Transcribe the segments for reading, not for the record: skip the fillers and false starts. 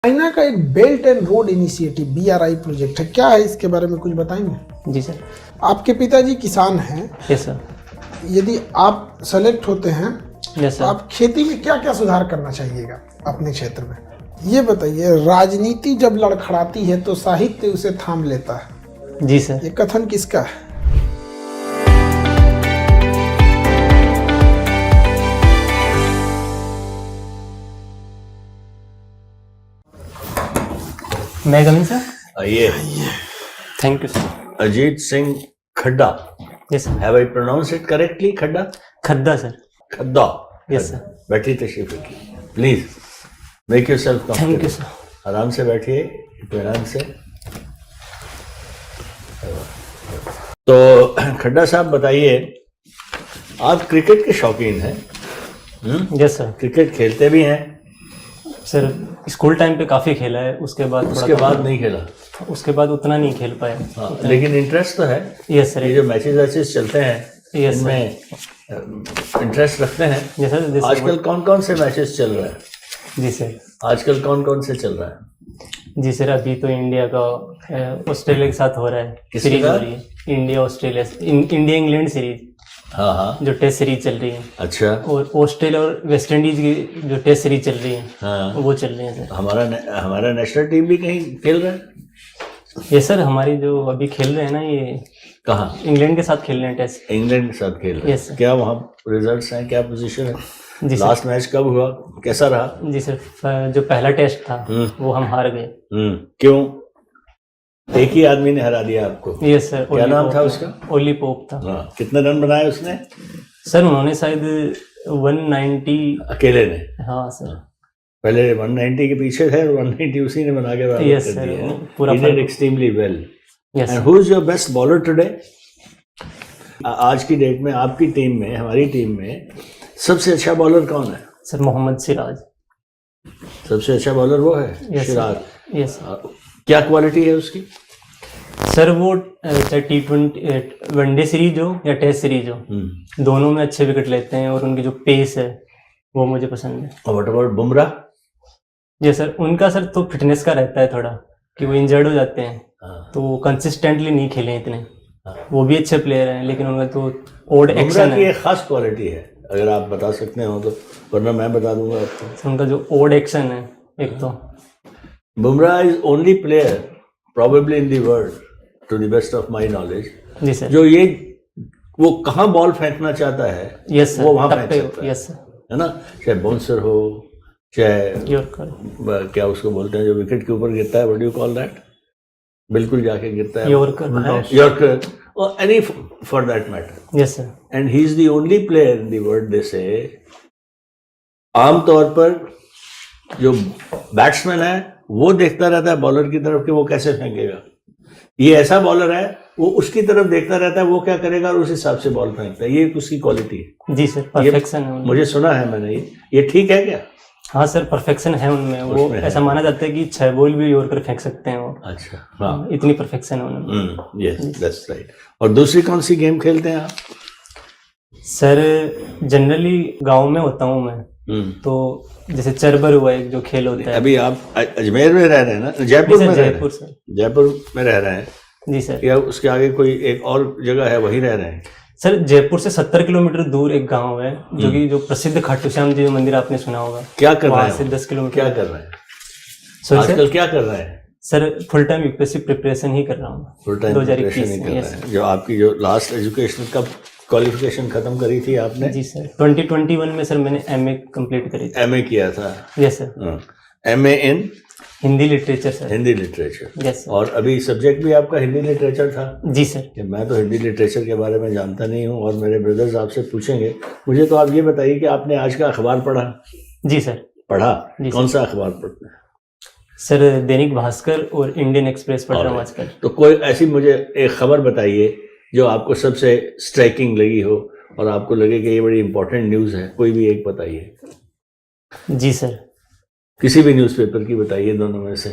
China का एक belt and road initiative BRI project है, क्या है इसके बारे में कुछ बताएंगे? जी सर। आपके पिताजी किसान हैं। Yes sir. यदि आप सेलेक्ट होते हैं यस तो सर। आप खेती में क्या क्या सुधार करना चाहिएगा अपने क्षेत्र में? ये बताइए, राजनीति जब लड़खड़ाती है तो साहित्य उसे थाम लेता है। जी सर। ये कथन किसका है? मैं कमिंग सर। आइए। Thank you sir. Ajit Singh Khadda. Yes sir. Have I pronounce it correctly? Khadda? Khadda sir. Khadda. Yes sir. बैठिए, तशरीफ रखिए। Please make yourself comfortable. Thank you sir. आराम से बैठिए, इत्मीनान से। तो खड्डा साहब बताइए, आप क्रिकेट के शौकीन हैं? Yes sir. क्रिकेट खेलते भी हैं? सर स्कूल टाइम पे काफ़ी खेला है, उसके बाद उसके बाद नहीं खेला? उसके बाद उतना नहीं खेल पाया। हाँ, लेकिन इंटरेस्ट तो है। Yes sir. ये जो मैचेस वैचेस चलते हैं Yes, इनमें इंटरेस्ट रखते हैं? Yes sir. आजकल कौन कौन से मैचेस चल रहे हैं? जी सर। आजकल कौन कौन से चल रहा है? जी सर, अभी तो इंडिया का ऑस्ट्रेलिया के साथ हो रहा है, किसके सीरीज हो साथ? रही है। India Australia, India England series, हाँ हाँ। जो टेस्ट सीरीज चल रही है। अच्छा। और ऑस्ट्रेलिया और वेस्ट इंडीज की जो टेस्ट सीरीज चल रही है, हाँ, वो चल रही है सर। हमारा नेशनल टीम भी कहीं खेल रहा है? ये सर हमारी जो अभी खेल रहे हैं ना, ये कहाँ? इंग्लैंड के साथ खेल रहे हैं टेस्ट। इंग्लैंड के साथ खेल रहे Yes, हैं? sir. क्या वहाँ रिजल्ट्स हैं, क्या पोजीशन है? जी सर। लास्ट मैच कब हुआ, कैसा रहा? जी सर, जो पहला टेस्ट था वो हम हार गए। क्यों? एक ही आदमी ने हरा दिया आपको? Yes sir. क्या नाम था उसका? ओली पोप था। हाँ, कितने रन बनाए उसने? सर उन्होंने शायद 190। अकेले ने? हाँ सर। पहले 190 के पीछे थे और 190 उसी ने बना के बराबर Yes, कर sir. दिया। पूरा He did extremely well. Yes And who is your best bowler today? आज की डेट में आपकी टीम में, हमारी टीम में सबसे अच्छा बॉलर कौन है? सर मोहम्मद सिराज। सबसे अच्छा बॉलर वो है? Yes, sir. सिराज। यस क्या क्वालिटी है उसकी? सर वो चाहे T20 वनडे सीरीज हो या टेस्ट सीरीज हो, दोनों में अच्छे विकेट लेते हैं और उनकी जो पेस है वो मुझे पसंद है। और व्हाट अबाउट बुमराह? जी सर, उनका सर तो फिटनेस का रहता है थोड़ा, कि वो इंजर्ड हो जाते हैं, तो वो कंसिस्टेंटली नहीं खेले इतने। वो भी अच्छे प्लेयर हैं, लेकिन उनका तो ओड एक्शन बुमराह की है। एक खास क्वालिटी है, अगर आप बता सकते हो तो, वरना मैं बता दूंगा आपको। उनका जो ओड एक्शन है एक तो। Bumrah is only player probably in the world, to the best of my knowledge, जी सर। जो वो कहाँ बॉल फेंकना चाहता है यस सर, वो वहां तब फेंक पे। सकता यस सर। है ना? चाहे बाउंसर हो, चाहे यॉर्कर, क्या उसको बोलते हैं जो विकेट के ऊपर गिरता है, what do you call that? बिल्कुल जाके गिरता है, यॉर्कर, यॉर्कर, और any for that matter. Yes sir. And he is the only player in the world, they say आमतौर पर जो बैट्समैन है वो देखता रहता है बॉलर की तरफ कि वो कैसे फेंकेगा। ये ऐसा बॉलर है, वो उसकी तरफ देखता रहता है वो क्या करेगा और उस हिसाब से बॉल फेंकता है। ये उसकी क्वालिटी है। जी सर, परफेक्शन है उनमें। मुझे सुना है मैंने, ये ठीक है क्या? हाँ सर, परफेक्शन है उनमें। वो उसमें है। ऐसा माना जाता है कि 6 बॉल भी यॉर्कर फेंक सकते हैं वो। अच्छा, हाँ, इतनी परफेक्शन है उनमें। Yes, that's right. और दूसरी कौन सी गेम खेलते हैं आप? सर जनरली गांव में होता हूँ मैं, तो जैसे चरबर हुआ एक जो खेल होता है। अभी आप अजमेर में रह रहे हैं ना? जयपुर में रह रहे हैं? जयपुर सर। जयपुर में रह रहे हैं जी सर। या उसके आगे कोई एक और जगह है, वहीं रह रहे हैं? सर जयपुर से 70 किलोमीटर दूर एक गांव है, जो कि जो प्रसिद्ध खाटू श्याम जी मंदिर आपने सुना होगा। क्या कर रहे वहाँ हैं? से 10 किलोमीटर। क्या कर रहे हैं सर आजकल? क्या कर रहे हैं? Sir full time UPSC preparation ही कर रहा हूँ। फुल टाइम प्रिपरेशन ही कर रहे हैं। जो आपकी जो लास्ट एजुकेशन का क्वालिफिकेशन खत्म करी थी आपने? जी सर, 2021 में सर मैंने एमए कंप्लीट करी थी। एमए किया था? Yes sir. एमए इन Hindi literature sir. Hindi literature? Yes sir. और अभी सब्जेक्ट भी आपका हिंदी लिटरेचर था? जी सर। कि मैं तो हिंदी लिटरेचर के बारे में जानता नहीं हूँ और मेरे ब्रदर्स आपसे पूछेंगे। मुझे तो आप ये बताइए कि आपने आज का अखबार पढ़ा? जी सर। पढ़ा? जी कौन सा अखबार पढ़ते हैं? सर दैनिक भास्कर और इंडियन एक्सप्रेस पढ़ रहा हूँ आजकल। तो कोई ऐसी मुझे एक खबर बताइए जो आपको सबसे स्ट्राइकिंग लगी हो और आपको लगे कि ये बड़ी इंपॉर्टेंट न्यूज़ है, कोई भी एक बताइए। जी सर। किसी भी न्यूज़पेपर की बताइए, दोनों में से,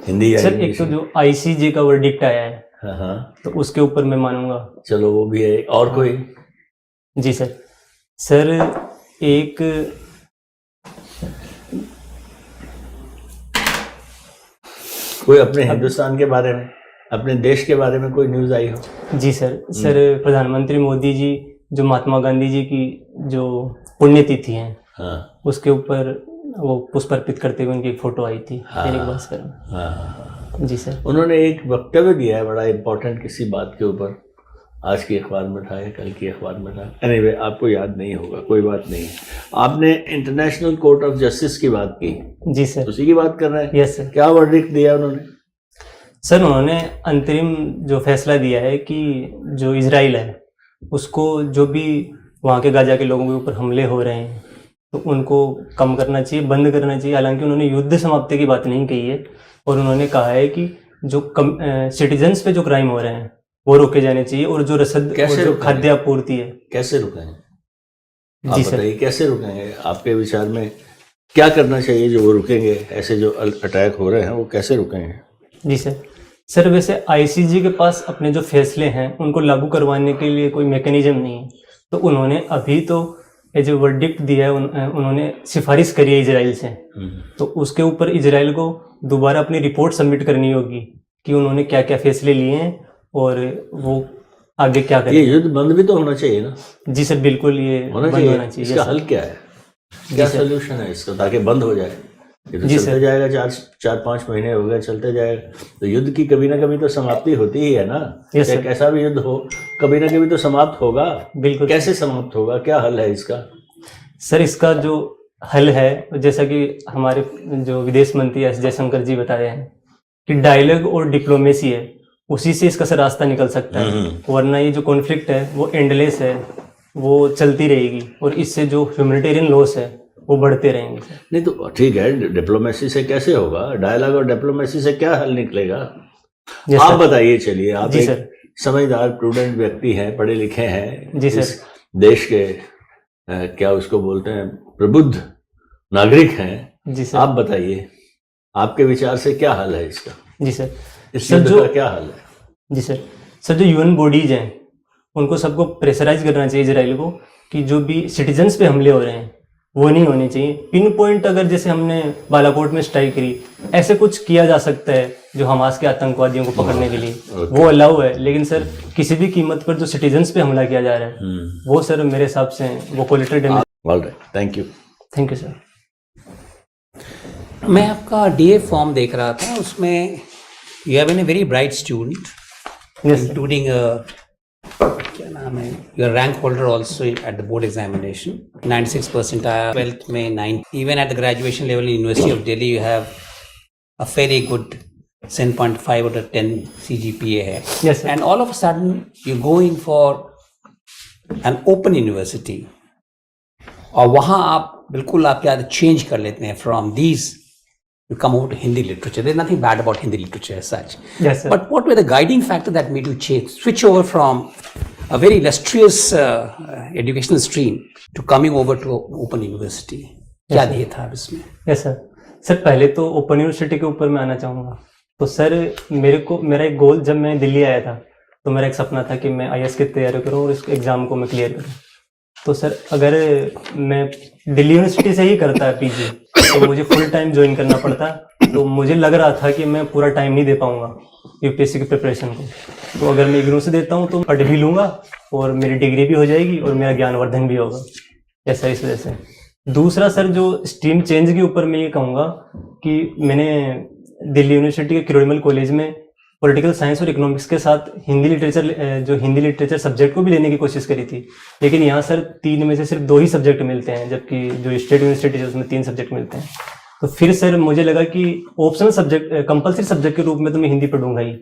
हिंदी या सर एक इंग्लिश। तो जो आईसीजे का वर्डिक्ट आया है, हाँ हाँ, तो उसके ऊपर मैं मानूंगा। चलो वो भी है। और कोई? जी सर। सर एक कोई अपने हिंदुस्तान के बारे में, अपने देश के बारे में कोई न्यूज़ आई हो? जी सर। सर प्रधानमंत्री मोदी जी जो महात्मा गांधी जी की जो पुण्यतिथि है हाँ उसके ऊपर वो पुष्प अर्पित करते हुए उनकी एक फोटो आई थी दैनिक भास्कर में। हाँ, जी सर। उन्होंने एक वक्तव्य दिया है बड़ा इम्पोर्टेंट किसी बात के ऊपर, आज की अखबार में था या कल की अखबार में था, एनीवे आपको याद नहीं होगा, कोई बात नहीं। आपने इंटरनेशनल कोर्ट ऑफ जस्टिस की बात की, जी सर। उसी की बात कर रहे हैं? Yes sir. क्या वर्डिक्ट दिया उन्होंने? सर उन्होंने अंतरिम जो फैसला दिया है कि जो इजराइल है उसको जो भी वहाँ के गाजा के लोगों के ऊपर हमले हो रहे हैं तो उनको कम करना चाहिए, बंद करना चाहिए। हालांकि उन्होंने युद्ध समाप्ति की बात नहीं कही है और उन्होंने कहा है कि जो सिटीजन्स पे जो क्राइम हो रहे हैं वो रोके जाने चाहिए और जो रसद और जो खाद्य आपूर्ति है कैसे रुकेंगे? जी आप बताइए कैसे रुकेंगे? आपके विचार में क्या करना चाहिए जो वो रुकेंगे? ऐसे जो अटैक हो रहे हैं वो कैसे रुकेंगे? जी सर। सर वैसे आईसीजे के पास अपने जो फैसले हैं उनको लागू करवाने के लिए कोई मैकेनिज्म नहीं है, तो उन्होंने अभी तो ये जो वर्डिक्ट दिया है उन्होंने सिफारिश करी है इजराइल से, तो उसके ऊपर इजराइल को दोबारा अपनी रिपोर्ट सबमिट करनी होगी कि उन्होंने क्या क्या फैसले लिए हैं और वो आगे क्या करें। ये युद्ध बंद भी तो होना चाहिए ना? जी सर बिल्कुल, ये होना बंद होना चाहिए। इसका हल क्या है, क्या सोल्यूशन है इसका ताकि बंद हो जाए? ये तो जी चलते जाएगा, 4-5 महीने हो गए चलते जाएगा, तो युद्ध की कभी ना कभी तो समाप्ति होती ही है ना। चाहे कैसा भी युद्ध हो कभी ना कभी तो समाप्त होगा। बिल्कुल। कैसे समाप्त होगा, क्या हल है इसका? सर इसका जो हल है जैसा कि हमारे जो विदेश मंत्री एस जयशंकर जी बताए हैं कि डायलॉग और डिप्लोमेसी है, उसी से इसका सर रास्ता निकल सकता है, वरना ये जो कॉन्फ्लिक्ट है वो एंडलेस है, वो चलती रहेगी और इससे जो ह्यूमैनिटेरियन लॉस है वो बढ़ते रहेंगे। नहीं तो ठीक है, डिप्लोमेसी से कैसे होगा? डायलॉग और डिप्लोमेसी से क्या हल निकलेगा? आप बताइए। चलिए, आप एक समझदार प्रूडेंट व्यक्ति हैं, पढ़े लिखे हैं, जी इस देश के क्या उसको बोलते हैं, प्रबुद्ध नागरिक हैं। जी सर। आप बताइए आपके विचार से क्या हल है इसका? जी सर। इस युद्ध का क्या हल है? जी सर। सर जो यूएन बॉडीज हैं उनको सबको प्रेशराइज करना चाहिए इजराइल को कि जो भी सिटीजन्स पे हमले हो रहे हैं वो नहीं होने चाहिए। पिन पॉइंट अगर जैसे हमने बालाकोट में स्ट्राइक करी, ऐसे कुछ किया जा सकता है जो हमास के आतंकवादियों को पकड़ने के लिए, वो अलाउ है। लेकिन सर किसी भी कीमत पर जो सिटीजन्स पे हमला किया जा रहा है वो सर मेरे हिसाब से वो collateral damage. Alright, thank you. Thank you sir. मैं आपका डीए फॉर्म देख रहा था, उसमें you have been a very bright student including क्या नाम है, your rank holder also at the board examination 96% आया, 12th में 9, even at the graduation level in university of Delhi you have a very good 7.5 out of 10 CGPA है। Yes, sir. And all of a sudden you go in for an open university और वहाँ आप बिल्कुल आपके आदत change कर लेते हैं from these you come over to Hindi literature. There's nothing bad about Hindi literature as such. Yes, sir. But what were the guiding factors that made you change, switch over from a very illustrious educational stream to coming over to open university? क्या दिया था इसमें? Yes sir. Sir पहले तो open university के ऊपर मैं आना चाहूँगा। तो सर मेरा एक गोल, जब मैं दिल्ली आया था तो मेरा एक सपना था कि मैं IAS की तैयारी करूँ और इस एग्ज़ाम को मैं क्लियर करूँ। तो सर अगर मैं दिल्ली यूनिवर्सिटी से ही करता पीजी तो मुझे फुल टाइम ज्वाइन करना पड़ता, तो मुझे लग रहा था कि मैं पूरा टाइम नहीं दे पाऊंगा यूपीएससी की प्रिपरेशन को। तो अगर मैं इग्नू से देता हूँ तो पढ़ भी लूँगा और मेरी डिग्री भी हो जाएगी और मेरा ज्ञानवर्धन भी होगा, ऐसा इस वजह से। दूसरा सर जो स्ट्रीम चेंज के ऊपर मैं ये कहूँगा कि मैंने दिल्ली यूनिवर्सिटी के किरोड़ीमल कॉलेज में पॉलिटिकल साइंस और इकोनॉमिक्स के साथ हिंदी लिटरेचर सब्जेक्ट को भी लेने की कोशिश करी थी, लेकिन यहाँ सर 3 में से सिर्फ 2 ही सब्जेक्ट मिलते हैं, जबकि जो स्टेट यूनिवर्सिटी है उसमें 3 सब्जेक्ट मिलते हैं। तो फिर सर मुझे लगा कि ऑप्शनल सब्जेक्ट, कंपलसरी सब्जेक्ट के रूप में तो मैं हिंदी पढ़ूंगा ही,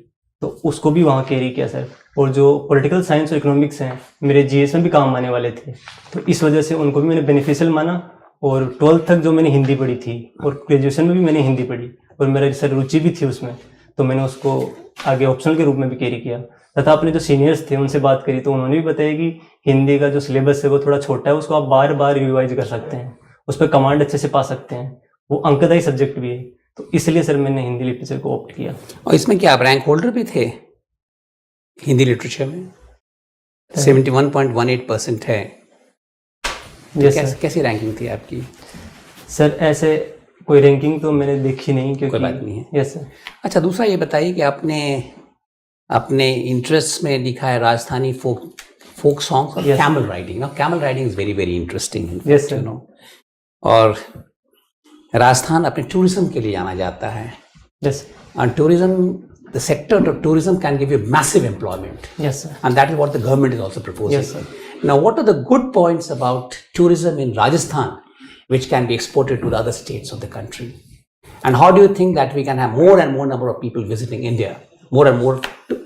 तो उसको भी वहाँ कैरी किया सर। और जो पॉलिटिकल साइंस और इकोनॉमिक्स हैं मेरे जीएस में भी काम आने वाले थे, तो इस वजह से उनको भी मैंने बेनिफिशियल माना। और 12th तक जो मैंने हिंदी पढ़ी थी और ग्रेजुएशन में भी मैंने हिंदी पढ़ी और मेरा सर रुचि भी थी उसमें, तो मैंने उसको आगे ऑप्शनल के रूप में भी कैरी किया। तथा अपने जो सीनियर्स थे उनसे बात करी तो उन्होंने भी बताया कि हिंदी का जो सिलेबस है वो थोड़ा छोटा है, उसको आप बार बार रिवाइज कर सकते हैं, उस पर कमांड अच्छे से पा सकते हैं, वो अंकदायी सब्जेक्ट भी है। तो इसलिए सर मैंने हिंदी लिटरेचर को ऑप्ट किया। और इसमें क्या आप रैंक होल्डर भी थे हिंदी लिटरेचर में? 71.18% है। कैसी रैंकिंग थी आपकी? सर ऐसे कोई रैंकिंग तो मैंने देखी नहीं, क्योंकि कोई बात नहीं है। Yes sir. अच्छा, दूसरा ये बताइए कि आपने अपने इंटरेस्ट में लिखा है राजस्थानी फोक सॉन्ग्स और Yes. Camel riding. Now camel riding is very very interesting, Yes, sir. You know. और राजस्थान अपने टूरिज्म के लिए जाना जाता है, yes and tourism, the sector of tourism can give you massive employment, yes sir. and that is what the government is also proposing. Yes, sir. Now, what are the good points about tourism in Rajasthan which can be exported to the other states of the country? And how do you think that we can have more and more number of people visiting India, more and more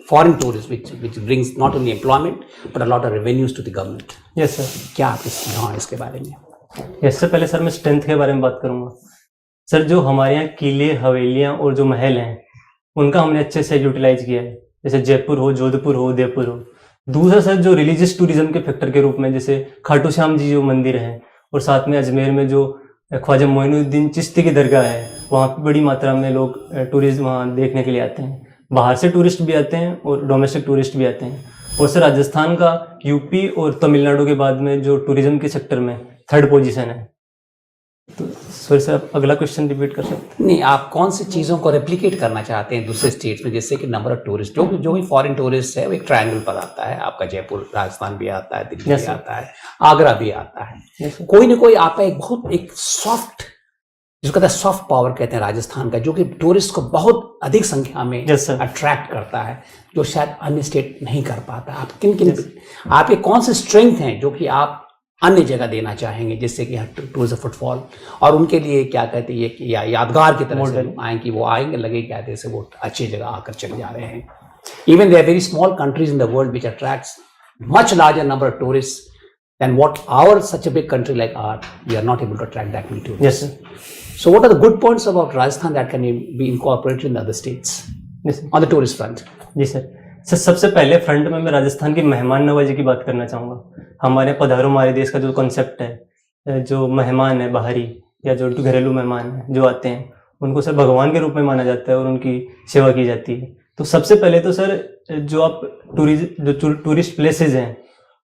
foreign tourists, which brings not only employment but a lot of revenues to the government? Yes sir. क्या आपके सुझाव हैं इसके बारे में? Yes sir, पहले sir मैं strength के बारे में बात करूंगा। सर जो हमारे यहाँ किले, हवेलियाँ और जो महल हैं, उनका हमने अच्छे से यूटिलाइज किया है, जैसे जयपुर हो, जोधपुर हो, उदयपुर हो। दूसरा सर जो रिलीजियस टूरिज्म के फैक्टर के रूप में, जैसे खाटू श्याम जी जो मंदिर है, और साथ में अजमेर में जो ख्वाजा मोइनुद्दीन चिश्ती की दरगाह है, वहाँ पे बड़ी मात्रा में लोग टूरिस्ट वहाँ देखने के लिए आते हैं। बाहर से टूरिस्ट भी आते हैं और डोमेस्टिक टूरिस्ट भी आते हैं। और सर राजस्थान का यूपी और तमिलनाडु के बाद में जो टूरिज्म के सेक्टर में 3rd पोजीशन है। तो सॉरी सर, आप अगला क्वेश्चन रिपीट कर सकते नहीं, आप कौन सी चीज़ों को रेप्लिकेट करना चाहते हैं दूसरे स्टेट्स में, जिससे कि नंबर ऑफ टूरिस्ट जो भी फॉरेन टूरिस्ट है वो एक ट्रायंगल पर आता है। आपका जयपुर राजस्थान भी आता है, दिल्ली Yes, भी sir. आता है, आगरा भी आता है। हैं? कोई ना कोई आपका एक सॉफ्ट, जिसको कहते हैं सॉफ्ट पावर कहते हैं राजस्थान का, जो कि टूरिस्ट को बहुत अधिक संख्या में Yes, sir. अट्रैक्ट करता है, जो शायद अन्य स्टेट नहीं कर पाता। आप किन आपके कौन से स्ट्रेंथ हैं जो कि आप अन्य जगह देना चाहेंगे, जिससे कि टूरिज्म फुटफॉल और उनके लिए क्या कहते हैं कि यादगार की तरह से आए, कि वो आएंगे लगे क्या जैसे वो अच्छी जगह आकर चले जा रहे हैं। Even there very small countries in the world which attracts much larger number of tourist than what our such a big country like ours, we are not able to attract that many tourists. Yes, sir. So what are the good points about Rajasthan that can be incorporated in the other states Yes, sir. on the tourist front? जी sir. Sir सबसे पहले front में मैं राजस्थान की मेहमान नवाजी की बात करना चाहूँगा। हमारे पधारो हमारे देश का जो कॉन्सेप्ट है, जो मेहमान है बाहरी या जो घरेलू मेहमान है जो आते हैं, उनको सर भगवान के रूप में माना जाता है और उनकी सेवा की जाती है। तो सबसे पहले तो सर जो आप टूरिस्ट प्लेसेस हैं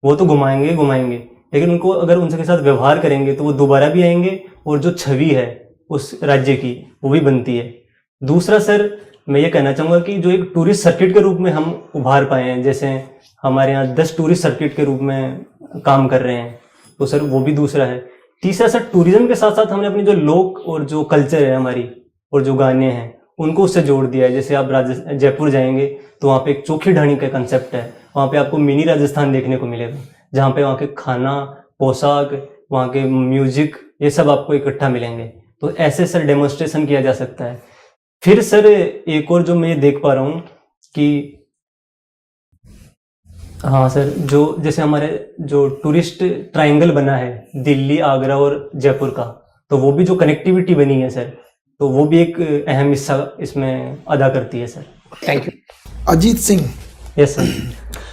वो तो घुमाएंगे, लेकिन उनको अगर उनके साथ व्यवहार करेंगे तो वो दोबारा भी आएंगे, और जो छवि है उस राज्य की वो भी बनती है। दूसरा सर मैं ये कहना चाहूँगा कि जो एक टूरिस्ट सर्किट के रूप में हम उभार पाए हैं, जैसे हमारे यहाँ 10 टूरिस्ट सर्किट के रूप में काम कर रहे हैं, तो सर वो भी दूसरा है। तीसरा सर टूरिज्म के साथ साथ हमने अपनी जो लोक और जो कल्चर है हमारी और जो गाने हैं उनको उससे जोड़ दिया है। जैसे आप जयपुर जाएंगे तो वहाँ पे एक चोखी ढाणी का कंसेप्ट है, वहाँ पे आपको मिनी राजस्थान देखने को मिलेगा, जहाँ पे वहाँ के खाना, पोशाक, वहाँ के म्यूजिक, ये सब आपको इकट्ठा मिलेंगे। तो ऐसे सर डेमोन्स्ट्रेशन किया जा सकता है। फिर सर एक और जो मैं देख पा रहा हूँ कि हाँ सर, जो जैसे हमारे जो टूरिस्ट ट्रायंगल बना है दिल्ली, आगरा और जयपुर का, तो वो भी जो कनेक्टिविटी बनी है सर, तो वो भी एक अहम हिस्सा इसमें अदा करती है sir. Thank you. Ajit Singh, yes sir.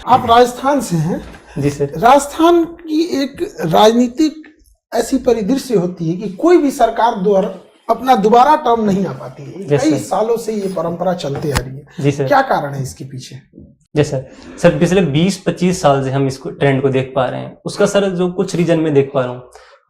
आप राजस्थान से हैं। जी सर। राजस्थान की एक राजनीतिक ऐसी परिदृश्य होती है कि कोई भी सरकार द्वारा अपना दोबारा टर्म नहीं आ पाती है। Yes, कई sir. सालों से ये परंपरा चलती आ रही है। जी सर। क्या कारण है इसके पीछे? Yes sir. सर पिछले 20-25 साल से हम इसको ट्रेंड को देख पा रहे हैं। उसका सर जो कुछ रीजन में देख पा रहा हूँ,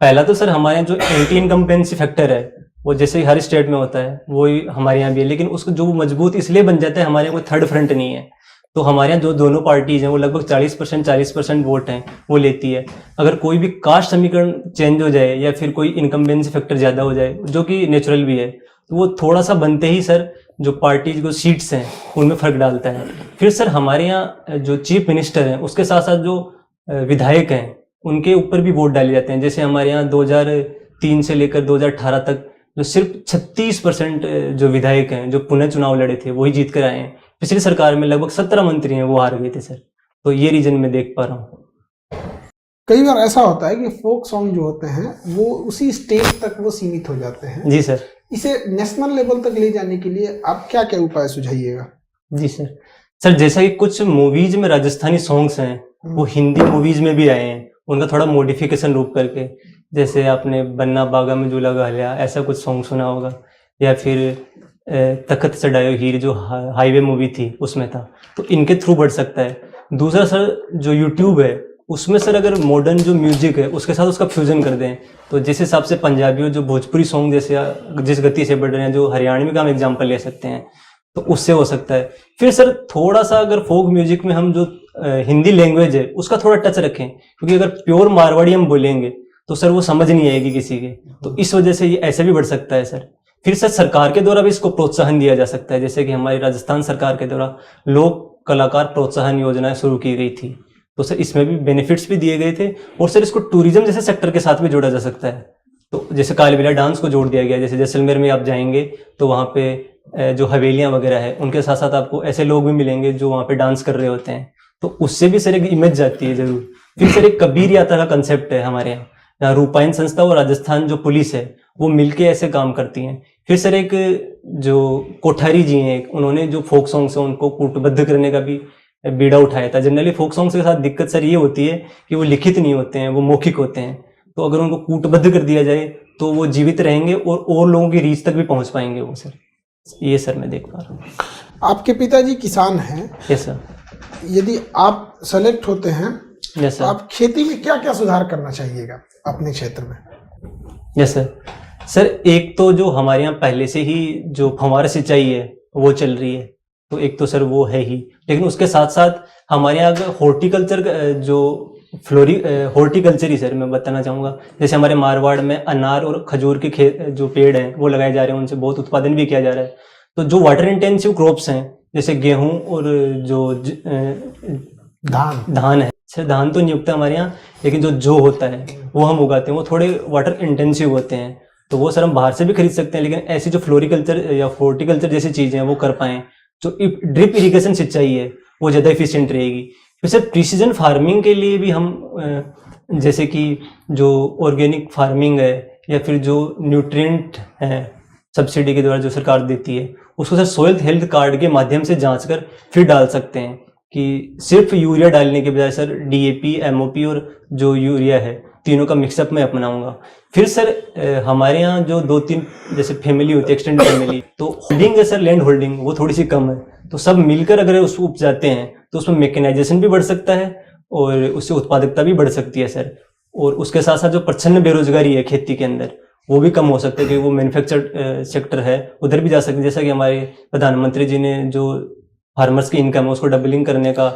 पहला तो सर हमारे यहाँ जो एंटी इनकम्पेंसी फैक्टर है वो जैसे हर स्टेट में होता है वो ही हमारे यहाँ भी है, लेकिन उसको जो मजबूत इसलिए बन जाता है, हमारे यहाँ कोई थर्ड फ्रंट नहीं है। तो हमारे यहाँ जो दोनों पार्टीज हैं वो लगभग 40% वोट हैं वो लेती है। अगर कोई भी कास्ट समीकरण चेंज हो जाए या फिर कोई इनकम्बेंसी फैक्टर ज़्यादा हो जाए, जो कि नेचुरल भी है, तो वो थोड़ा सा बनते ही सर जो पार्टीज को सीट्स हैं उनमें फ़र्क डालता है। फिर सर हमारे यहाँ जो चीफ मिनिस्टर हैं उसके साथ साथ जो विधायक हैं उनके ऊपर भी वोट डाले जाते हैं। जैसे हमारे यहाँ 2003 से लेकर 2018 तक जो सिर्फ 36% जो विधायक हैं जो पुनः चुनाव लड़े थे वही जीत कर आए हैं। पिछली सरकार में लगभग 17 मंत्री हैं वो हार गए थे सर। तो ये रीजन में देख पा रहा हूँ। कई बार ऐसा होता है कि फोक सॉन्ग जो होते हैं वो उसी स्टेज तक वो सीमित हो जाते हैं। जी सर। इसे नेशनल लेवल तक ले जाने के लिए आप क्या क्या उपाय सुझाइएगा? जी सर। सर जैसा कि कुछ मूवीज में राजस्थानी सॉन्ग्स हैं वो हिंदी मूवीज में भी आए हैं, उनका थोड़ा मॉडिफिकेशन रूप करके। जैसे आपने बन्ना बागा में झूला गालिया ऐसा कुछ सॉन्ग सुना होगा, या फिर तखत चढ़ायो हीर जो हाईवे मूवी थी उसमें था, तो इनके थ्रू बढ़ सकता है। दूसरा सर जो यूट्यूब है उसमें सर अगर मॉडर्न जो म्यूजिक है उसके साथ उसका फ्यूजन कर दें, तो जिस हिसाब से पंजाबी और जो भोजपुरी सॉन्ग जैसे जिस गति से बढ़ रहे हैं, जो हरियाणवी का हम एग्जांपल ले सकते हैं, तो उससे हो सकता है। फिर सर थोड़ा सा अगर फोक म्यूजिक में हम जो हिंदी लैंग्वेज है उसका थोड़ा टच रखें, क्योंकि अगर प्योर मारवाड़ी हम बोलेंगे तो सर वो समझ नहीं आएगी किसी के, तो इस वजह से ये ऐसे भी बढ़ सकता है सर। फिर सर सरकार के द्वारा भी इसको प्रोत्साहन दिया जा सकता है, जैसे कि हमारी राजस्थान सरकार के द्वारा लोक कलाकार प्रोत्साहन योजना शुरू की गई थी, तो सर इसमें भी बेनिफिट्स भी दिए गए थे। और सर इसको टूरिज्म जैसे सेक्टर के साथ भी जोड़ा जा सकता है, तो जैसे कालबेलिया डांस को जोड़ दिया गया, जैसे जैसलमेर में आप जाएंगे तो वहाँ पे जो हवेलियाँ वगैरह है उनके साथ साथ आपको ऐसे लोग भी मिलेंगे जो वहाँ पे डांस कर रहे होते हैं, तो उससे भी सर एक इमेज जाती है जरूर। फिर सर एक कबीर यात्रा का कंसेप्ट है हमारे यहाँ रूपायन संस्था और राजस्थान जो पुलिस है वो मिलके ऐसे काम करती हैं। फिर सर एक जो कोठारी जी हैं, उन्होंने जो फोक सॉन्ग्स हैं उनको कूटबद्ध करने का भी बीड़ा उठाया था। जनरली फोक सॉन्ग्स के साथ दिक्कत सर ये होती है कि वो लिखित नहीं होते हैं, वो मौखिक होते हैं, तो अगर उनको कूटबद्ध कर दिया जाए तो वो जीवित रहेंगे और लोगों की रीच तक भी पहुंच पाएंगे वो सर। ये सर मैं देख पा रहा हूँ। आपके पिताजी किसान हैं। Yes sir. यदि आप सेलेक्ट होते हैं यस सर। आप खेती में क्या क्या सुधार करना चाहिएगा अपने क्षेत्र में? Yes sir. सर एक तो जो हमारे यहाँ पहले से ही जो फव्वारा सिंचाई है वो चल रही है, तो एक तो सर वो है ही, लेकिन उसके साथ साथ हमारे यहाँ हॉर्टिकल्चर जो हॉर्टिकल्चर ही सर मैं बताना चाहूँगा, जैसे हमारे मारवाड़ में अनार और खजूर के खेत जो पेड़ हैं वो लगाए जा रहे हैं, उनसे बहुत उत्पादन भी किया जा रहा है। तो जो वाटर इंटेंसिव क्रॉप्स हैं जैसे गेहूं और जो धान है, सर धान तो नहीं उगता हमारे यहाँ, लेकिन जो होता है वो हम उगाते हैं, वो थोड़े वाटर इंटेंसिव होते हैं, तो वो सर हम बाहर से भी खरीद सकते हैं। लेकिन ऐसी जो फ्लोरिकल्चर या हॉर्टिकल्चर जैसी चीजें हैं वो कर पाएं, जो ड्रिप इरिगेशन सिंचाई है वो ज़्यादा एफिशिएंट रहेगी। फिर सर प्रिसीजन फार्मिंग के लिए भी हम जैसे कि जो ऑर्गेनिक फार्मिंग है या फिर जो न्यूट्रिएंट है सब्सिडी के द्वारा जो सरकार देती है उसको सर सोइल हेल्थ कार्ड के माध्यम से जांच कर फिर डाल सकते हैं, कि सिर्फ यूरिया डालने के बजाय सर डीएपी, एमओपी और जो यूरिया है तीनों का मिक्सअप मैं अपनाऊंगा। फिर सर हमारे यहाँ जो 2-3 जैसे फैमिली होती है, एक्सटेंडेड फैमिली, तो होल्डिंग है सर, लैंड होल्डिंग वो थोड़ी सी कम है, तो सब मिलकर अगर उसको उपजाते हैं तो उसमें मैकेनाइजेशन भी बढ़ सकता है और उससे उत्पादकता भी बढ़ सकती है सर। और उसके साथ साथ जो प्रच्छन्न बेरोजगारी है खेती के अंदर वो भी कम हो सकता है, कि वो मैन्युफैक्चर सेक्टर है उधर भी जा सकते हैं। जैसा कि हमारे प्रधानमंत्री जी ने जो फार्मर्स की इनकम है उसको डबलिंग करने का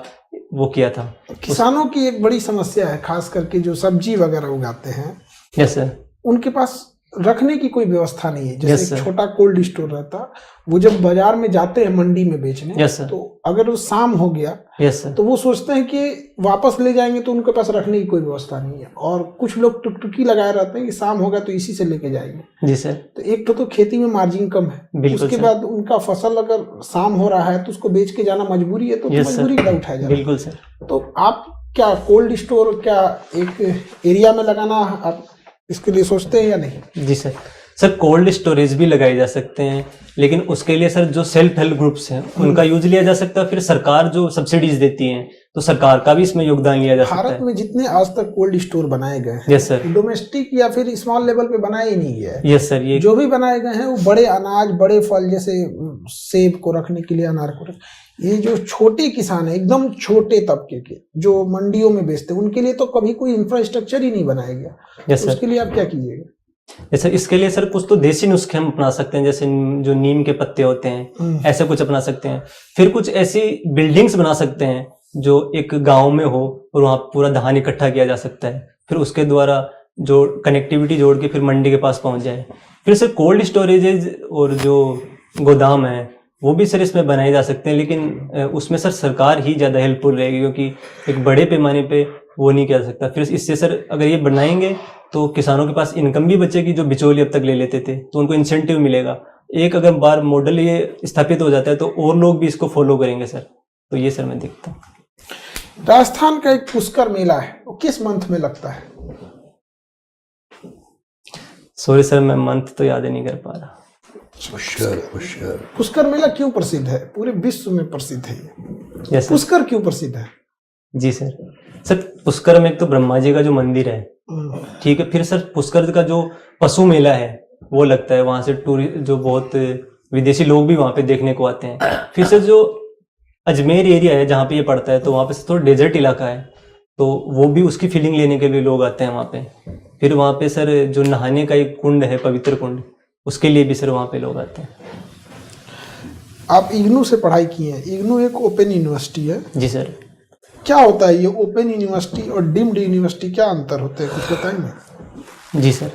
वो किया था। किसानों की एक बड़ी समस्या है, खास करके जो सब्जी वगैरह उगाते हैं, यस सर, उनके पास रखने की कोई व्यवस्था नहीं है। जैसे Yes, एक छोटा कोल्ड स्टोर रहता, वो जब बाजार में जाते हैं मंडी में बेचने, Yes, sir. तो अगर वो शाम हो गया यस सर, तो वो सोचते हैं कि वापस ले जाएंगे, तो उनके पास रखने की कोई व्यवस्था नहीं है। और कुछ लोग टुकटुकी लगाए रहते हैं कि शाम होगा तो इसी से लेके जाएंगे। जी सर, तो एक तो खेती में मार्जिन कम है, बिल्कुल उसके सर। बाद उनका फसल अगर शाम हो रहा है तो उसको बेच के जाना मजबूरी है, तो Yes, sir. मजबूरी का उठाया जाए। बिल्कुल सर। तो आप क्या कोल्ड स्टोर क्या एक एरिया में लगाना आप इसके लिए सोचते हैं या नहीं? जी सर, सर कोल्ड स्टोरेज भी लगाए जा सकते हैं, लेकिन उसके लिए सर जो सेल्फ हेल्प ग्रुप्स हैं उनका यूज लिया जा सकता है। फिर सरकार जो सब्सिडीज देती हैं तो सरकार का भी इसमें योगदान लिया जा सकता भारत है। में जितने आज तक कोल्ड स्टोर बनाए गए हैं, यस सर, डोमेस्टिक या फिर स्मॉल लेवल पे बनाए ही नहीं गया है। यस सर, ये जो भी बनाए गए हैं वो बड़े अनाज, बड़े फल, जैसे सेब को रखने के लिए, अनार को ये जो छोटे किसान है, एकदम छोटे तबके के जो मंडियों में बेचते हैं, उनके लिए तो कभी कोई इंफ्रास्ट्रक्चर ही नहीं बनाया गया। यस तो सर, उसके लिए आप क्या कीजिएगा? जैसे इसके लिए सर कुछ तो देसी नुस्खे हम अपना सकते हैं, जैसे जो नीम के पत्ते होते हैं ऐसे कुछ अपना सकते हैं। फिर कुछ ऐसी बिल्डिंग्स बना सकते हैं जो एक गांव में हो और वहाँ पूरा धान इकट्ठा किया जा सकता है, फिर उसके द्वारा जो कनेक्टिविटी जोड़ के फिर मंडी के पास पहुंच जाए। फिर सर कोल्ड स्टोरेजेज और जो गोदाम है वो भी सर इसमें बनाए जा सकते हैं, लेकिन उसमें सर सरकार ही ज़्यादा हेल्पफुल रहेगी, क्योंकि एक बड़े पैमाने पे वो नहीं किया जा सकता। फिर इससे सर अगर ये बनाएंगे तो किसानों के पास इनकम भी बचेगी, जो बिचौली अब तक ले लेते थे तो उनको इंसेंटिव मिलेगा। एक अगर बार मॉडल ये स्थापित हो जाता है तो और लोग भी इसको फॉलो करेंगे सर। तो ये सर मैं देखता हूँ। राजस्थान का एक पुष्कर मेला है, वो किस मंथ में लगता है? सॉरी सर, मैं मंथ तो याद ही नहीं कर पा रहा। पुष्कर मेला क्यों प्रसिद्ध है? पूरे विश्व में प्रसिद्ध है ये। Yes sir. पुष्कर क्यों प्रसिद्ध है? जी सर, सर पुष्कर में एक तो ब्रह्मा जी का जो मंदिर है, ठीक है, फिर सर पुष्कर का जो पशु मेला है वो लगता है, वहां से टूरिस्ट जो बहुत विदेशी लोग भी वहां पे देखने को आते हैं। फिर सर जो अजमेर एरिया है जहाँ पे ये पड़ता है, तो वहां पे थोड़ा डेजर्ट इलाका है, तो वो भी उसकी फीलिंग लेने के लिए लोग आते हैं वहाँ पे। फिर वहाँ पे सर जो नहाने का एक कुंड है, पवित्र कुंड, उसके लिए भी सर वहाँ पे लोग आते हैं। आप इग्नू से पढ़ाई की हैं। इग्नू एक ओपन यूनिवर्सिटी है। जी सर। क्या होता है ये ओपन यूनिवर्सिटी और डीम्ड यूनिवर्सिटी, क्या अंतर होते हैं, कुछ बताएंगे? जी sir.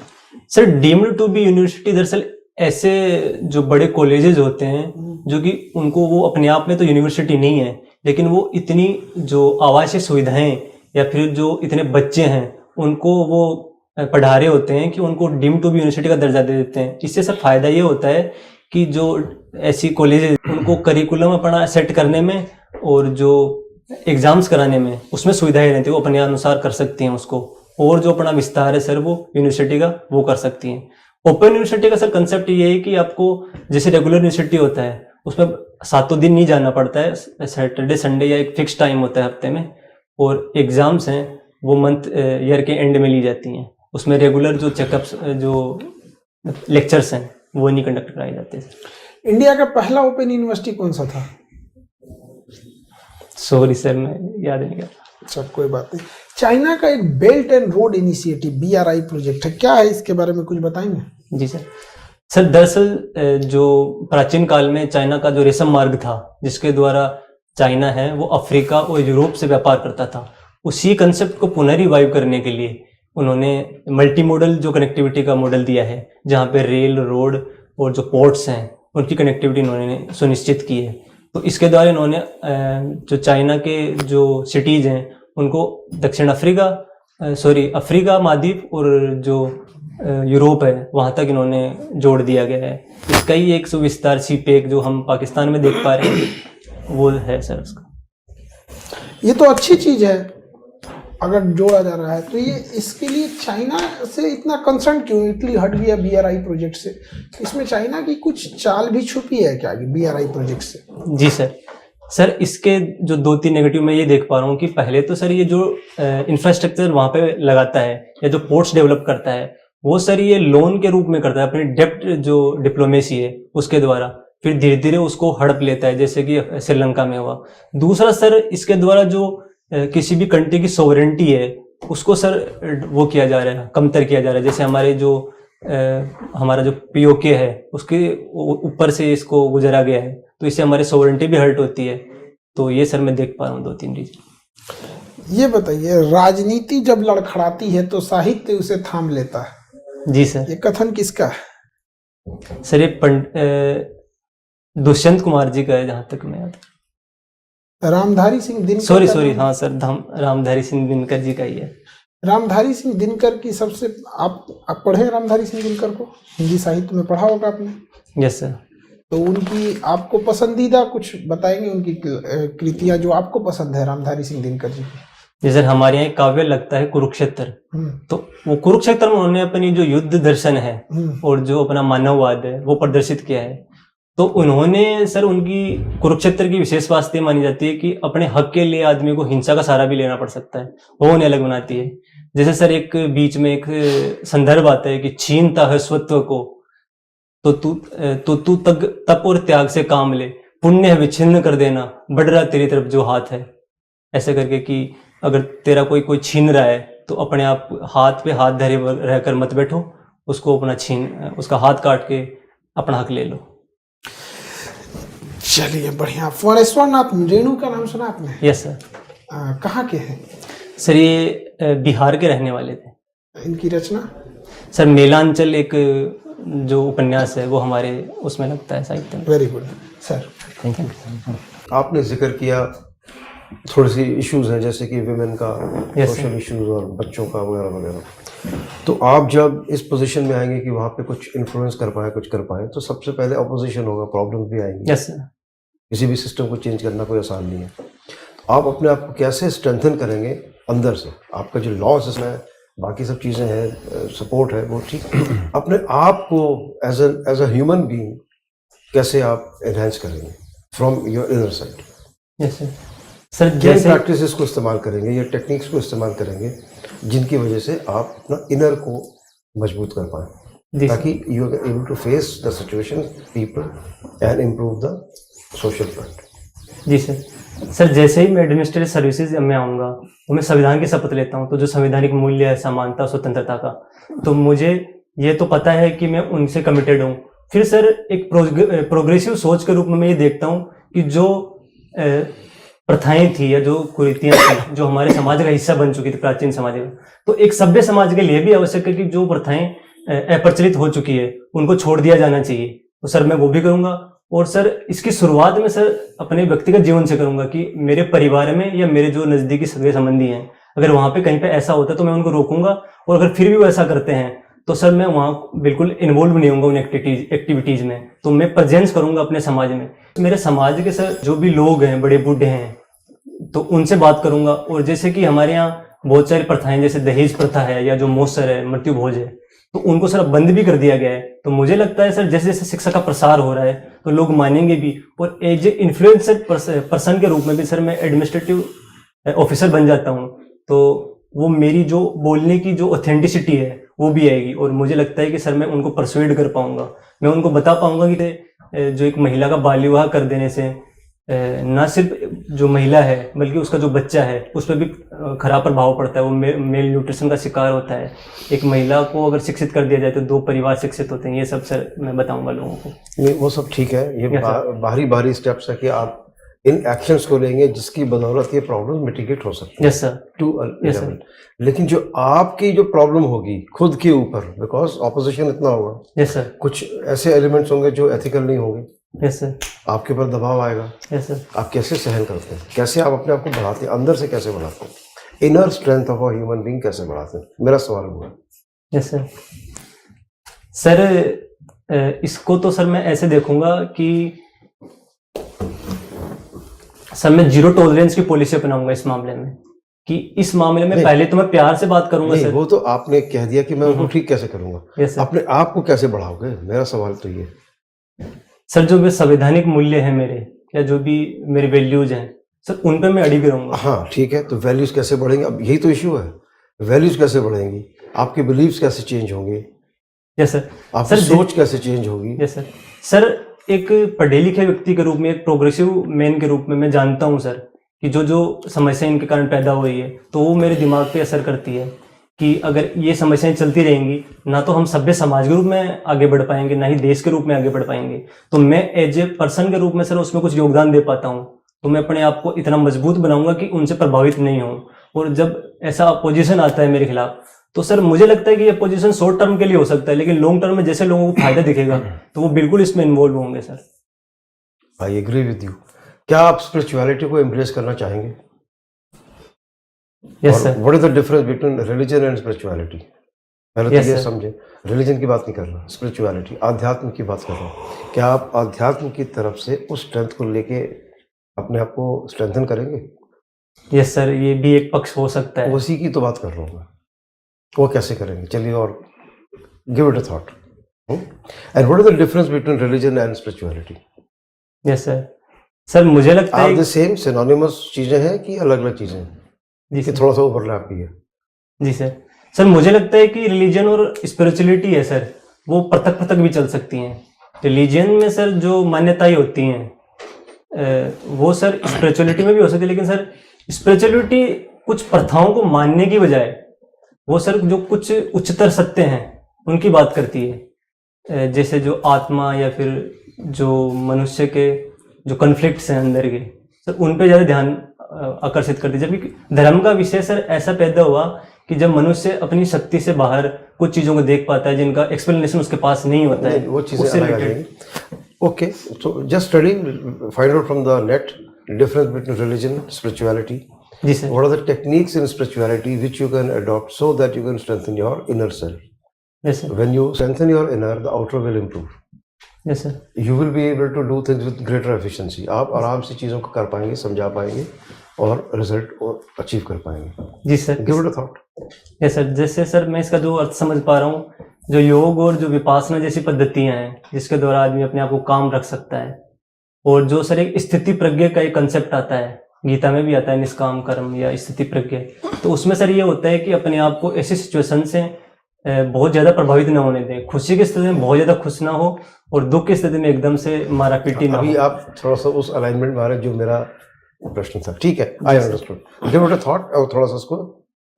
Sir deemed to be university दरअसल ऐसे जो बड़े कॉलेजेस होते हैं जो कि उनको वो अपने आप में तो यूनिवर्सिटी नहीं है, लेकिन वो इतनी जो आवासीय सुविधाएं या फिर जो इतने बच्चे हैं उनको वो पढ़ा रहे होते हैं कि उनको डीम्ड टू बी यूनिवर्सिटी का दर्जा दे देते हैं। इससे सर फायदा ये होता है कि जो ऐसी कॉलेजेस उनको करिकुलम अपना सेट करने में और जो एग्जाम्स कराने में उसमें सुविधाएं रहती है, वो अपने अनुसार कर सकती हैं उसको, और जो अपना विस्तार है सर वो यूनिवर्सिटी का वो कर सकती हैं। ओपन यूनिवर्सिटी का सर कंसेप्ट ये है कि आपको जैसे रेगुलर यूनिवर्सिटी होता है उसमें 7 दिन नहीं जाना पड़ता है, सैटरडे संडे या एक फिक्स टाइम होता है हफ्ते में, और एग्जाम्स हैं वो मंथ ईयर के एंड में ली जाती हैं। उसमें रेगुलर जो चेकअप्स जो लेक्चर्स हैं वो नहीं कंडक्ट कराए जाते। इंडिया का पहला ओपन यूनिवर्सिटी कौन सा था? सॉरी सर, मैं याद नहीं कर। अच्छा, कोई बात नहीं। चाइना का एक belt and road initiative BRI project है, क्या है इसके बारे में कुछ बताएंगे? जी सर। सर दरअसल जो प्राचीन काल में चाइना का जो रेशम मार्ग था जिसके द्वारा चाइना है वो अफ्रीका और यूरोप से व्यापार करता था, उसी कंसेप्ट को पुनर्रिवाइव करने के लिए उन्होंने मल्टी मॉडल जो कनेक्टिविटी का मॉडल दिया है, जहाँ पे रेल, रोड और जो पोर्ट्स हैं उनकी कनेक्टिविटी इन्होंने सुनिश्चित की है। तो इसके द्वारा इन्होंने जो चाइना के जो सिटीज हैं उनको दक्षिण अफ्रीका महाद्वीप और जो यूरोप है वहाँ तक इन्होंने जोड़ दिया गया है। इसका ही एक सुविस्तार सीपेक जो हम पाकिस्तान में देख पा रहे हैं वो है सर उसका। ये तो अच्छी चीज है अगर जोड़ा जा रहा है, तो ये इसके लिए चाइना से इतना कंसर्न क्यों? इटली हट गया BRI प्रोजेक्ट से, इसमें चाइना की कुछ चाल भी छुपी है क्या BRI प्रोजेक्ट से? जी सर इसके जो 2-3 नेगेटिव मैं ये देख पा रहा हूँ कि पहले तो सर ये जो इंफ्रास्ट्रक्चर वहाँ पे लगाता है या जो पोर्ट्स डेवलप करता है वो सर ये लोन के रूप में करता है, अपनी डेप्ट जो डिप्लोमेसी है उसके द्वारा, फिर धीरे धीरे उसको हड़प लेता है जैसे कि श्रीलंका में हुआ। दूसरा सर इसके द्वारा जो किसी भी कंट्री की सोवरेंटी है उसको सर वो किया जा रहा है, कमतर किया जा रहा है। जैसे हमारा जो POK है उसके ऊपर से इसको गुजरा गया है, तो इससे हमारी सोवरेंटी भी हर्ट होती है। तो ये सर मैं देख पा रहा हूँ 2-3 रीजन। ये बताइए, राजनीति जब लड़खड़ाती है तो साहित्य उसे थाम लेता है। जी सर। ये कथन किसका है? सर ये दुष्यंत कुमार जी का है जहां तक मैं याद। रामधारी सिंह दिनकर। सॉरी हाँ सर, रामधारी सिंह दिनकर जी का ही है। रामधारी सिंह दिनकर की सबसे आप पढ़े रामधारी सिंह दिनकर को? हिंदी साहित्य में पढ़ा होगा आपने। Yes sir. तो उनकी आपको पसंदीदा कुछ बताएंगे, उनकी कृतियां जो आपको पसंद है रामधारी सिंह दिनकर जी की? जैसे हमारे यहाँ एक काव्य लगता है कुरुक्षेत्र, तो वो कुरुक्षेत्र में उन्होंने अपनी जो युद्ध दर्शन है और जो अपना मानववाद है वो प्रदर्शित किया है। तो उन्होंने सर उनकी कुरुक्षेत्र की विशेष बात ये मानी जाती है कि अपने हक के लिए आदमी को हिंसा का सहारा भी लेना पड़ सकता है, वो उन्हें अलग बनाती है। जैसे सर एक बीच में एक संदर्भ आता है कि छीनता है स्वत्व को तो तू तप और त्याग से काम ले, पुण्य है विच्छिन्न कर देना, बढ़ रहा तेरी तरफ जो हाथ है। ऐसे करके कि अगर तेरा कोई छीन रहा है तो अपने आप हाथ पे हाथ धरे रहकर मत बैठो, उसको उसका हाथ काट के अपना हक ले लो। चलिए बढ़िया। फणेश्वर नाथ रेणु का नाम सुना आपने? Yes sir. कहाँ के हैं सर? ये बिहार के रहने वाले थे। इनकी रचना? सर मेलांचल एक जो उपन्यास है वो हमारे उसमें लगता है साहित्य में। Very good sir, thank you. आपने जिक्र किया थोड़ी सी इश्यूज हैं जैसे कि विमेन का, सोशल इश्यूज और बच्चों का वगैरह वगैरह। तो आप जब इस पोजीशन में आएंगे कि वहाँ पे कुछ इन्फ्लुएंस कर पाए, कुछ कर पाए, तो सबसे पहले अपोजिशन होगा, प्रॉब्लम्स भी आएंगी। Yes sir. किसी भी सिस्टम को चेंज करना कोई आसान नहीं है। आप अपने आप को कैसे स्ट्रेंथन करेंगे अंदर से? आपका जो लॉ सिस्टम है, बाकी सब चीज़ें हैं, सपोर्ट है, वो ठीक, अपने आप को एज अ ह्यूमन बीइंग कैसे आप एनहांस करेंगे from your inner side? Yes sir. Sir किन जैसे प्रैक्टिसेस को इस्तेमाल करेंगे या टेक्निक्स को इस्तेमाल करेंगे जिनकी वजह से आप अपना इनर को मजबूत कर पाएं, ताकि you are able to face the situation, people and improve the social front? जी सर जैसे ही मैं एडमिनिस्ट्रेटिव सर्विसेज में आऊँगा तो मैं संविधान की शपथ लेता हूँ, तो जो संवैधानिक मूल्य है समानता स्वतंत्रता का, तो मुझे ये तो पता है कि मैं उनसे कमिटेड हूँ। फिर सर एक प्रोग्रेसिव सोच के रूप में मैं ये देखता हूँ कि जो प्रथाएं थी या जो कुरीतियां थी जो हमारे समाज का हिस्सा बन चुकी थी प्राचीन समाज का, तो एक सभ्य समाज के लिए भी आवश्यक है कि जो प्रथाएं अप्रचलित हो चुकी है उनको छोड़ दिया जाना चाहिए। तो सर मैं वो भी करूंगा। और सर इसकी शुरुआत में सर अपने व्यक्तिगत जीवन से करूंगा कि मेरे परिवार में या मेरे जो नजदीकी सगे संबंधी हैं, अगर वहां पे कहीं पे ऐसा होता है तो मैं उनको रोकूंगा, और अगर फिर भी वो ऐसा करते हैं तो सर मैं वहाँ बिल्कुल इन्वॉल्व नहीं होऊंगा उन एक्टिविटीज में, तो मैं प्रेजेंस करूंगा अपने समाज में। मेरे समाज के सर जो भी लोग हैं, बड़े बूढ़े हैं, तो उनसे बात करूंगा। और जैसे कि हमारे यहाँ बहुत सारी प्रथाएं, जैसे दहेज प्रथा है या जो मौसर है, मृत्यु भोज है, तो उनको सर बंद भी कर दिया गया है। तो मुझे लगता है सर जैसे जैसे शिक्षा का प्रसार हो रहा है तो लोग मानेंगे भी, और एज ए इन्फ्लुएंसर पर्सन के रूप में भी सर मैं एडमिनिस्ट्रेटिव ऑफिसर बन जाता हूँ, तो वो मेरी जो बोलने की जो ऑथेंटिसिटी है वो भी आएगी। और मुझे लगता है कि सर मैं उनको परसुएड कर पाऊंगा, मैं उनको बता पाऊंगा कि जो एक महिला का बाल विवाह कर देने से ना सिर्फ जो महिला है बल्कि उसका जो बच्चा है उस पर भी खराब प्रभाव पड़ता है, वो मेल न्यूट्रिशन का शिकार होता है। एक महिला को अगर शिक्षित कर दिया जाए तो 2 परिवार शिक्षित होते हैं। ये सब सर मैं बताऊंगा लोगों को। नहीं, वो सब ठीक है, ये बाहरी स्टेप्स है कि आप इन एक्शंस को लेंगे जिसकी बदौलत ये प्रॉब्लम मिटिगेट हो सकती है। Yes sir, to level. लेकिन जो आपकी जो प्रॉब्लम होगी खुद के ऊपर, बिकॉज ऑपोजिशन इतना होगा, यस सर, कुछ ऐसे एलिमेंट्स होंगे जो एथिकल नहीं होंगे, यस सर, आपके ऊपर दबाव आएगा, यस सर, आप कैसे सहन करते हैं, कैसे आप अपने आप को बढ़ाते हैं, अंदर से कैसे बढ़ाते हैं, inner strength of a human being कैसे बढ़ाते हैं, मेरा सवाल हुआ। Yes sir. सर इसको तो सर मैं ऐसे देखूंगा कि सर मैं जीरो टॉलरेंस की पॉलिसी अपनाऊंगा इस मामले में, कि इस मामले में पहले तो मैं प्यार से बात करूंगा सर। वो तो आपने कह दिया कि मैं उनको ठीक कैसे करूंगा, यस सर। अपने आप को कैसे बढ़ाओगे, मेरा सवाल तो ये। सर जो भी संवैधानिक मूल्य है मेरे, या जो भी मेरे वैल्यूज हैं सर, उन पे मैं अड़ी रहूंगा। हाँ ठीक है, तो वैल्यूज कैसे बढ़ेंगे, अब यही तो इशू है, वैल्यूज कैसे बढ़ेंगी, आपके बिलीव्स कैसे चेंज होंगे, यस सर, आपकी सोच कैसे चेंज होगी। Yes sir. सर एक पढ़े लिखे व्यक्ति के रूप में, एक प्रोग्रेसिव मैन के रूप में मैं जानता हूं सर कि जो जो समस्या इनके कारण पैदा हो रही है तो वो मेरे दिमाग पे असर करती है, कि अगर ये समस्याएं चलती रहेंगी ना तो हम सभ्य समाज के रूप में आगे बढ़ पाएंगे, ना ही देश के रूप में आगे बढ़ पाएंगे। तो मैं एज ए पर्सन के रूप में सर उसमें कुछ योगदान दे पाता हूँ, तो मैं अपने आप को इतना मजबूत बनाऊंगा कि उनसे प्रभावित नहीं हूँ। और जब ऐसा अपोजिशन आता है मेरे खिलाफ तो सर मुझे लगता है कि ये अपोजिशन शॉर्ट टर्म के लिए हो सकता है, लेकिन लॉन्ग टर्म में जैसे लोगों को फायदा दिखेगा तो वो बिल्कुल इसमें इन्वॉल्व होंगे sir. I agree with you. क्या आप स्पिरिचुअलिटी को एम्ब्रेस करना चाहेंगे? Yes sir. What is the difference between religion and spirituality? पहले Yes, तो ये sir. समझे, रिलीजन की बात नहीं कर रहा, स्पिरिचुअलिटी आध्यात्म की बात कर रहा हूँ। क्या आप आध्यात्म की तरफ से उस स्ट्रेंथ को लेके अपने आप को स्ट्रेंथन करेंगे? यस सर, ये भी एक पक्ष हो सकता है। उसी की तो बात कर रहा हूँ मैं, वो कैसे करेंगे, चलिए और give it a thought. And what is the difference between religion and spirituality? Yes sir. Sir मुझे लगता आर है द सेम सिनोनिमस चीजें हैं कि अलग अलग चीजें हैं? जी कि सर, थोड़ा सा ओवरलैप भी है? जी सर। सर मुझे लगता है कि रिलीजन और स्पिरिचुअलिटी है सर, वो पृथक पृथक भी चल सकती हैं। रिलीजन में सर जो मान्यताएं होती हैं वो सर स्पिरिचुअलिटी में भी हो सकती है, लेकिन सर स्पिरिचुअलिटी कुछ प्रथाओं को मानने की बजाय वो सर जो कुछ उच्चतर सत्य हैं उनकी बात करती है, जैसे जो आत्मा या फिर जो मनुष्य के जो कन्फ्लिक्ट्स हैं अंदर के सर, उन पे ज़्यादा ध्यान आकर्षित करती है। जबकि धर्म का विषय सर ऐसा पैदा हुआ कि जब मनुष्य अपनी शक्ति से बाहर कुछ चीज़ों को देख पाता है जिनका एक्सप्लेनेशन उसके पास नहीं होता है, वो चीजें उससे अलग आ related। जाएंगी। Okay, so just study, find out from the net difference between religion, spirituality. जी sir. What are the techniques in spirituality which you can adopt so that you can strengthen your inner self? Yes sir, When you strengthen your inner, the outer will improve. Yes sir, You will be able to do things with greater efficiency. आप आराम से चीज़ों को कर पाएंगे, समझा पाएंगे और रिजल्ट अचीव कर पाएंगे। जी sir. Give it a thought. Yes sir, जैसे सर मैं इसका जो अर्थ समझ पा रहा हूँ, जो योग और जो विपासना जैसी पद्धतियां हैं जिसके द्वारा आदमी अपने आप को काम रख सकता है, और जो सर एक स्थिति प्रज्ञा का एक कंसेप्ट आता है, गीता में भी आता है निष्काम कर्म या स्थिति प्रज्ञा, तो उसमें सर ये होता है कि अपने आप को ऐसी सिचुएशन से बहुत ज़्यादा प्रभावित ना होने दें, खुशी की स्थिति में बहुत ज़्यादा खुश ना हो और दुख की स्थिति में एकदम से मारा पीटी ना अभी हो। आप थोड़ा सा उस अलाइनमेंट में आ रहे हैं जो मेरा प्रश्न था। ठीक है, I understood. Give it a thought और थोड़ा सा उसको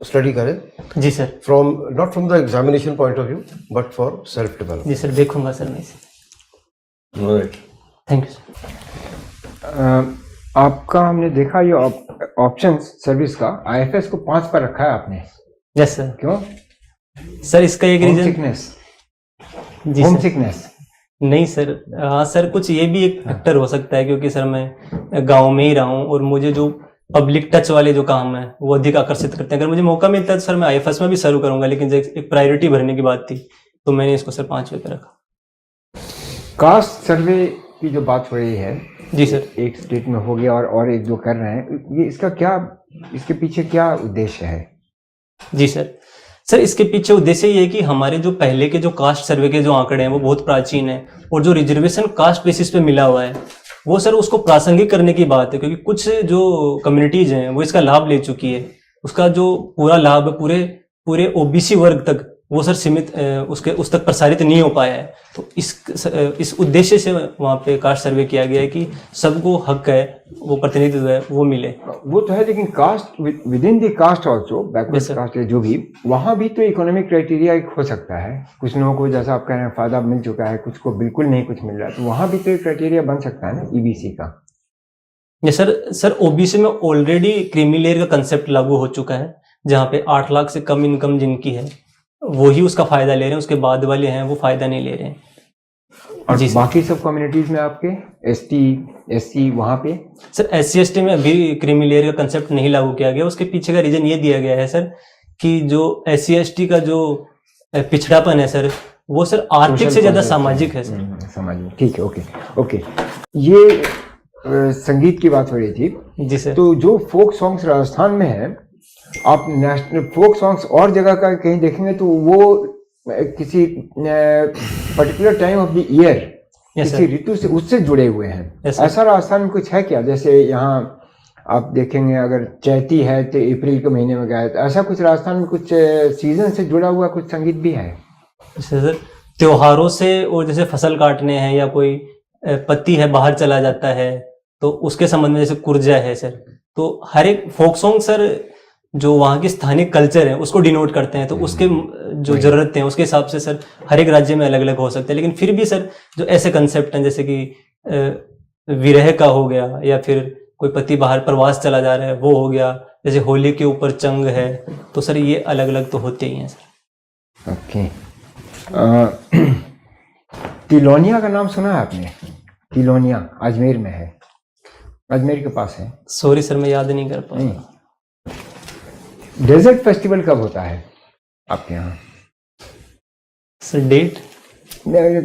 स्टडी करें जी sir. From not from the examination point of view but for self development. जी सर, देखूंगा सर मैं इसे। राइट। Thank you sir. आपका हमने देखा ये ऑप्शन सर्विस का IFS को 5 पर रखा है आपने, यस सर। क्यों? सर इसका एक होम रीजन, सिकनेस, जी होम सर। सिकनेस। नहीं सर, हाँ सर, कुछ ये भी एक फैक्टर हो सकता है क्योंकि सर मैं गांव में ही रहा हूँ और मुझे जो पब्लिक टच वाले जो काम है वो अधिक आकर्षित करते हैं। अगर मुझे मौका मिलता है तो सर मैं IFS में भी सर्व करूंगा, लेकिन जब एक प्रायोरिटी भरने की बात थी तो मैंने इसको सर 5वें पे रखा। कास्ट सर्वे की जो बात हो रही है, जी सर। एक स्टेट में हो गया और एक जो कर रहे हैं, ये इसका क्या, इसके पीछे क्या उद्देश्य है? जी सर। सर इसके पीछे उद्देश्य ये है कि हमारे जो पहले के जो कास्ट सर्वे के जो आंकड़े हैं वो बहुत प्राचीन है और जो रिजर्वेशन कास्ट बेसिस पे मिला हुआ है वो सर उसको प्रासंगिक करने की बात है, क्योंकि कुछ जो कम्युनिटीज हैं वो इसका लाभ ले चुकी है। उसका जो पूरा लाभ पूरे OBC वर्ग तक वो सर सीमित उसके उस तक प्रसारित नहीं हो पाया है। तो इस उद्देश्य से वहाँ पे कास्ट सर्वे किया गया है कि सबको हक है, वो प्रतिनिधित्व है वो मिले। वो तो है, लेकिन caste within the caste also, backward Yes, sir. Caste है जो भी, वहाँ भी तो इकोनॉमिक क्राइटेरिया एक हो सकता है। कुछ लोगों को, जैसा आप कह रहे हैं, फायदा मिल चुका है, कुछ को बिल्कुल नहीं कुछ मिल रहा है, तो वहाँ भी तो एक क्राइटेरिया बन सकता है ना EBC का। ये सर OBC में ऑलरेडी क्रीमी लेयर का कंसेप्ट लागू हो चुका है, जहाँ पे 8 लाख से कम इनकम जिनकी है वो ही उसका फायदा ले रहे हैं, उसके बाद वाले हैं वो फायदा नहीं ले रहे हैं। और जी सर। बाकी सब कम्युनिटीज में आपके ST SC वहाँ पे सर SC ST में अभी क्रीमी लेयर का कंसेप्ट नहीं लागू किया गया। उसके पीछे का रीजन ये दिया गया है सर कि जो SC ST का जो पिछड़ापन है सर वो सर आर्थिक से ज्यादा सामाजिक है सर। सामाजिक, ठीक है, ओके ओके। ये संगीत की बात हो रही थी, जी सर। तो जो फोक सॉन्ग्स राजस्थान में है, आप नेशनल फोक सॉन्ग्स और जगह का कहीं देखेंगे तो वो किसी particular time of the year, Yes, किसी sir. ऋतु से उससे जुड़े हुए हैं। Yes, sir. ऐसा राजस्थान में कुछ है क्या? जैसे यहाँ आप देखेंगे अगर चैती है तो अप्रैल के महीने में गाया, तो ऐसा कुछ राजस्थान में कुछ सीजन से जुड़ा हुआ कुछ संगीत भी है? सर त्योहारों से, और जैसे फसल काटने हैं या कोई पति है बाहर चला जाता है तो उसके संबंध में, जैसे कुर्जा है सर, तो हर एक फोक सॉन्ग सर जो वहाँ की स्थानिक कल्चर है उसको डिनोट करते हैं, तो उसके जो जरूरत है उसके हिसाब से सर हर एक राज्य में अलग अलग हो सकते हैं। लेकिन फिर भी सर जो ऐसे कंसेप्ट हैं जैसे कि विरह का हो गया, या फिर कोई पति बाहर प्रवास चला जा रहा है वो हो गया, जैसे होली के ऊपर चंग है, तो सर ये अलग अलग तो होते ही हैं सर। ओके। तिलोनिया का नाम सुना है आपने? तिलोनिया अजमेर में है, अजमेर के पास है। सॉरी सर मैं याद नहीं कर पा रहा। डेजर्ट फेस्टिवल कब होता है आपके यहाँ? सर डेट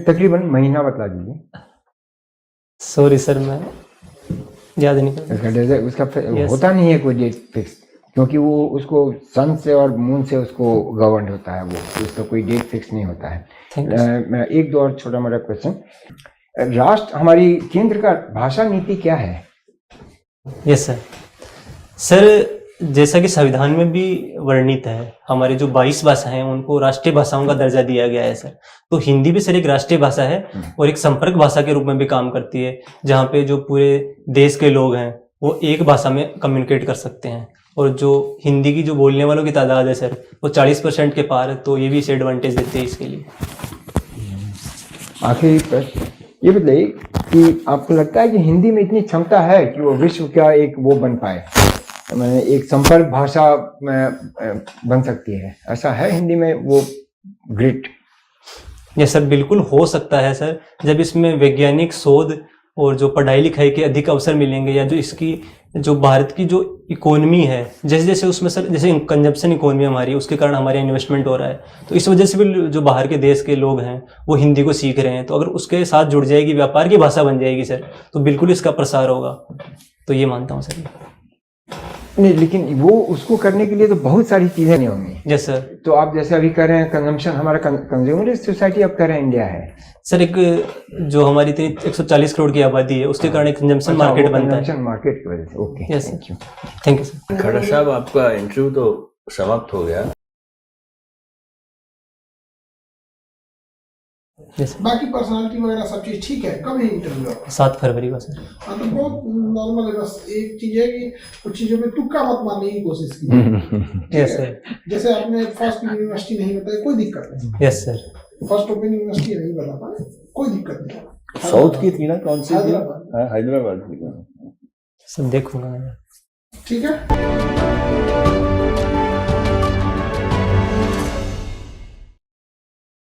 तकरीबन महीना बता दीजिए। सॉरी सर मैं याद नहीं कर उसका डेजर्ट उसका Yes. होता नहीं है कोई डेट फिक्स, क्योंकि वो उसको सन से और मून से उसको गवर्न होता है, वो उसका कोई डेट फिक्स नहीं होता है। Thank you, sir. मैं एक दो और छोटा मोटा क्वेश्चन, राष्ट्र हमारी केंद्र का भाषा नीति क्या है? Yes sir. सर जैसा कि संविधान में भी वर्णित है, हमारे जो 22 भाषाएं हैं उनको राष्ट्रीय भाषाओं का दर्जा दिया गया है सर। तो हिंदी भी सर एक राष्ट्रीय भाषा है और एक संपर्क भाषा के रूप में भी काम करती है, जहाँ पे जो पूरे देश के लोग हैं वो एक भाषा में कम्युनिकेट कर सकते हैं। और जो हिंदी की जो बोलने वालों की तादाद है सर वो 40% के पार है, तो ये भी इसे एडवांटेज देते हैं इसके लिए। आखिरी प्रश्न ये बताइए कि आपको लगता है कि हिंदी में इतनी क्षमता है कि वो विश्व का एक वो बन पाए, मैंने एक संपर्क भाषा बन सकती है? ऐसा है हिंदी में वो ग्रिट? ये सर बिल्कुल हो सकता है सर, जब इसमें वैज्ञानिक शोध और जो पढ़ाई लिखाई के अधिक अवसर मिलेंगे, या जो इसकी जो भारत की जो इकोनॉमी है जैसे जैसे उसमें सर, जैसे कंजप्शन इकोनॉमी हमारी, उसके कारण हमारे इन्वेस्टमेंट हो रहा है, तो इस वजह से भी जो बाहर के देश के लोग हैं वो हिंदी को सीख रहे हैं। तो अगर उसके साथ जुड़ जाएगी, व्यापार की भाषा बन जाएगी सर, तो बिल्कुल इसका प्रसार होगा। तो ये मानता हूँ सर। नहीं, लेकिन वो उसको करने के लिए तो बहुत सारी चीजें नहीं होंगी। Yes sir. तो आप जैसे अभी कर रहे हैं कंजम्पशन, हमारा कंज्यूमरिस्ट सोसाइटी आप कर रहे हैं, इंडिया है सर, एक जो हमारी इतनी 140 करोड़ की आबादी है उसके कारण एक कंजम्पशन मार्केट बनता है। कंजम्पशन मार्केट की वजह से। Okay, yes thank you. Thank you sir. खड़ा साहब आपका इंटरव्यू तो समाप्त हो गया। Yes, sir. बाकी पर्सनालिटी वगैरह सब चीज ठीक है। कब है इंटरव्यू आपका? 7 फरवरी को सर। हाँ तो बहुत नॉर्मल है। बस एक चीज है कि कुछ चीजों में तुक्का मत मारने की कोशिश की। Yes sir. जैसे आपने फर्स्ट यूनिवर्सिटी नहीं बताई, कोई दिक्कत नहीं। Yes sir. First open university नहीं बता पाए, कोई दिक्कत नहीं। साउथ की थी ना, कौन सी थी? हैदराबाद। हाँ, हैदराबाद की। सब देखूंगा मैं। ठीक है।